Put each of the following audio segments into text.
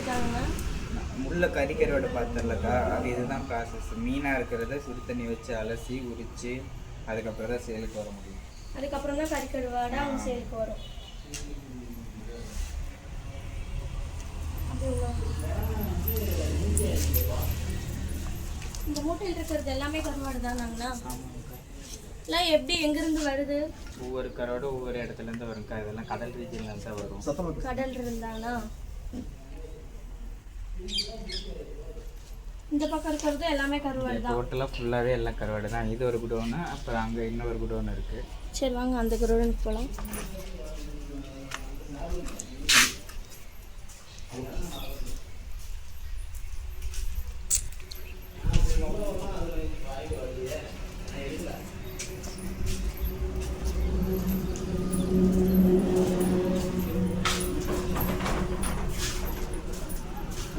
பண்ணியிருக்காங்க? முள்ள கறிக்கரோட பார்த்துடலக்கா, அது இதுதான் ப்ராசஸ். மீனாக இருக்கிறத சுடு தண்ணி வச்சு அலசி உரித்து அதுக்கப்புறம் தான் சேலுக்கு வர முடியும். அதுக்கப்புறம் தான் கறிக்கருவாடை அவங்க சேலுக்கு வரும். இந்த மூட்டையில் இருக்கிறது எல்லாமே கருவாடு தானாங்கண்ணா? இல்லை எப்படி எங்கேருந்து வருது? ஒவ்வொரு கரோடும் ஒவ்வொரு இடத்துலேருந்து வரும்க்கா. இதெல்லாம் கடல் ரீஜன்லேருந்து தான் வரும். கடல் இருந்தானா? இந்த பக்கம் இருக்கிறது எல்லாமே கருவாடு தான். டோட்டலாக ஃபுல்லாகவே எல்லாம் கருவாடு தான். இது ஒரு குடோனு, அப்புறம் அங்கே இன்னொரு குடோன் இருக்குது. சரி வாங்க அந்த குடோனுக்கு போகலாம்.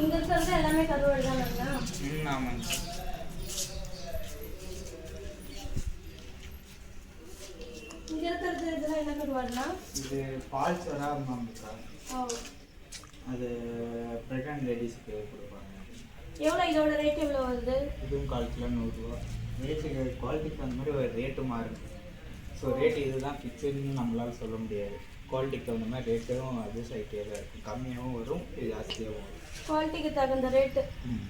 இங்க இருக்கிறது எல்லாமே கருவாடு தானேங்களா? ஆமாங்க. இங்க இருக்கிறது இதெல்லாம் என்ன கருவாடுனா? இது பால் சோறா மாமிக்கா. அது ப்ரெக்னென்ட் லேடிஸ்க்கு கொடுப்பாங்க. எவ்வளோ இதோட ரேட் எவ்வளோ வருது? இதுவும் 1/4 கிலோ 100 ரூபா. ரேட்டுக்கு குவாலிட்டிக்கு அந்த மாதிரி ஒரு ரேட்டு மாறும். ஸோ ரேட்டு இதுதான் ஃபிக்ஸ்டுன்னு நம்மளால் சொல்ல முடியாது. குவாலிட்டிக்கு தகுந்த மாதிரி ரேட்டும் அட்ஜஸ்ட் ஆகிட்டே தான் இருக்கும். கம்மியாகவும் வரும், ஜாஸ்தியாகவும் வரும். குவாலிட்டிக்கு தகுந்த ரேட்டு. ம்